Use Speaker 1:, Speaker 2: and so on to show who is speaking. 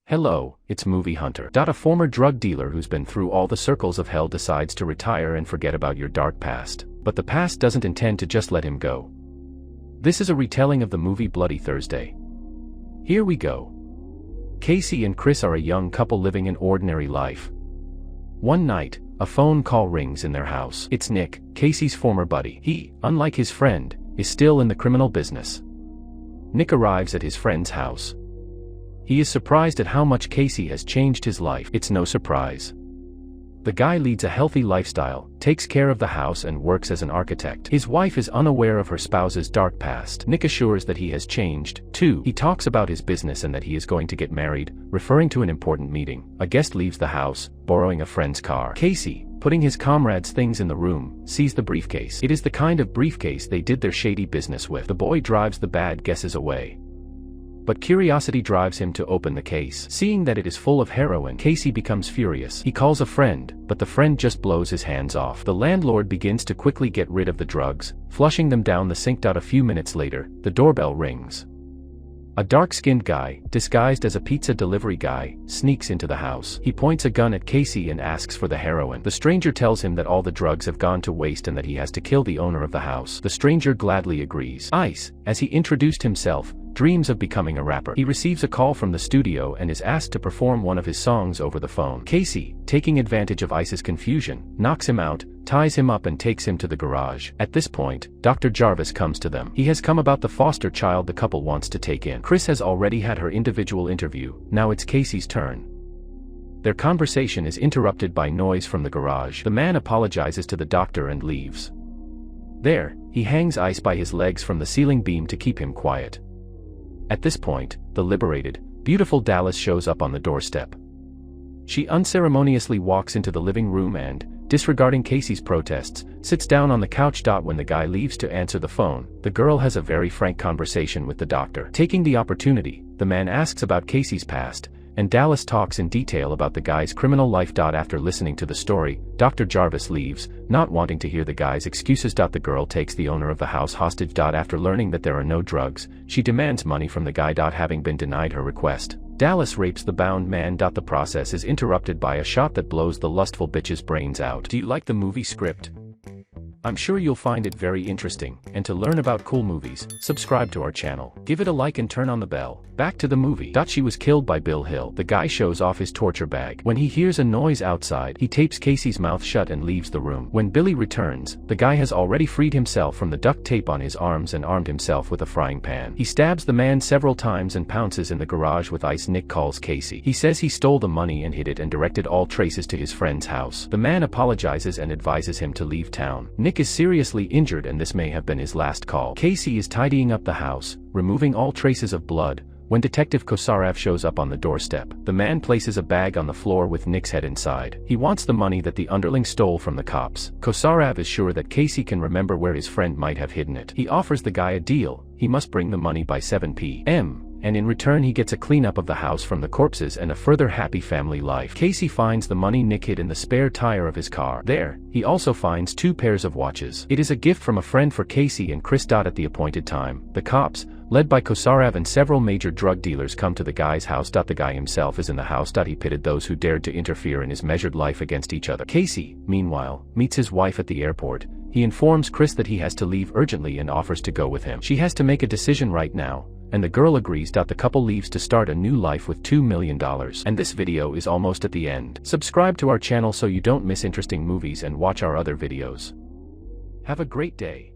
Speaker 1: Hello, it's Movie Hunter. A former drug dealer who's been through all the circles of hell decides to retire and forget about your dark past. But the past doesn't intend to just let him go. This is a retelling of the movie Bloody Thursday. Here we go. Casey and Chris are a young couple living an ordinary life. One night, a phone call rings in their house. It's Nick, Casey's former buddy. He, unlike his friend, is still in the criminal business. Nick arrives at his friend's house. He is surprised at how much Casey has changed his life. It's no surprise. The guy leads a healthy lifestyle, takes care of the house and works as an architect. His wife is unaware of her spouse's dark past. Nick assures that he has changed, too. He talks about his business and that he is going to get married, referring to an important meeting. A guest leaves the house, borrowing a friend's car. Casey, putting his comrade's things in the room, sees the briefcase. It is the kind of briefcase they did their shady business with. The boy drives the bad guesses away. But curiosity drives him to open the case. Seeing that it is full of heroin, Casey becomes furious. He calls a friend, but the friend just blows his hands off. The landlord begins to quickly get rid of the drugs, flushing them down the sink. A few minutes later, the doorbell rings. A dark-skinned guy, disguised as a pizza delivery guy, sneaks into the house. He points a gun at Casey and asks for the heroin. The stranger tells him that all the drugs have gone to waste and that he has to kill the owner of the house. The stranger gladly agrees. Ice, as he introduced himself, dreams of becoming a rapper. He receives a call from the studio and is asked to perform one of his songs over the phone. Casey, taking advantage of Ice's confusion, knocks him out, ties him up and takes him to the garage. At this point, Dr. Jarvis comes to them. He has come about the foster child the couple wants to take in. Chris has already had her individual interview, now it's Casey's turn. Their conversation is interrupted by noise from the garage. The man apologizes to the doctor and leaves. There, he hangs Ice by his legs from the ceiling beam to keep him quiet. At this point, the liberated, beautiful Dallas shows up on the doorstep. She unceremoniously walks into the living room and, disregarding Casey's protests, sits down on the couch. When the guy leaves to answer the phone, the girl has a very frank conversation with the doctor. Taking the opportunity, the man asks about Casey's past, and Dallas talks in detail about the guy's criminal life. After listening to the story, Dr. Jarvis leaves, not wanting to hear the guy's excuses. The girl takes the owner of the house hostage. After learning that there are no drugs, she demands money from the guy. Having been denied her request, Dallas rapes the bound man. The process is interrupted by a shot that blows the lustful bitch's brains out. Do you like the movie script? I'm sure you'll find it very interesting, and to learn about cool movies, subscribe to our channel. Give it a like and turn on the bell. Back to the movie. She was killed by Bill Hill. The guy shows off his torture bag. When he hears a noise outside, he tapes Casey's mouth shut and leaves the room. When Billy returns, the guy has already freed himself from the duct tape on his arms and armed himself with a frying pan. He stabs the man several times and pounces in the garage with Ice. Nick calls Casey. He says he stole the money and hid it and directed all traces to his friend's house. The man apologizes and advises him to leave town. Nick is seriously injured and this may have been his last call. Casey is tidying up the house, removing all traces of blood, when Detective Kosarev shows up on the doorstep. The man places a bag on the floor with Nick's head inside. He wants the money that the underling stole from the cops. Kosarev is sure that Casey can remember where his friend might have hidden it. He offers the guy a deal. He must bring the money by 7 p.m. and in return he gets a cleanup of the house from the corpses and a further happy family life. Casey finds the money Nick hid in the spare tire of his car. There, he also finds 2 pairs of watches. It is a gift from a friend for Casey and Chris. At the appointed time, the cops, led by Kosarev and several major drug dealers, come to the guy's house. The guy himself is in the house. He pitted those who dared to interfere in his measured life against each other. Casey, meanwhile, meets his wife at the airport. He informs Chris that he has to leave urgently and offers to go with him. She has to make a decision right now, and the girl agrees. The couple leaves to start a new life with $2 million. And this video is almost at the end. Subscribe to our channel so you don't miss interesting movies and watch our other videos. Have a great day.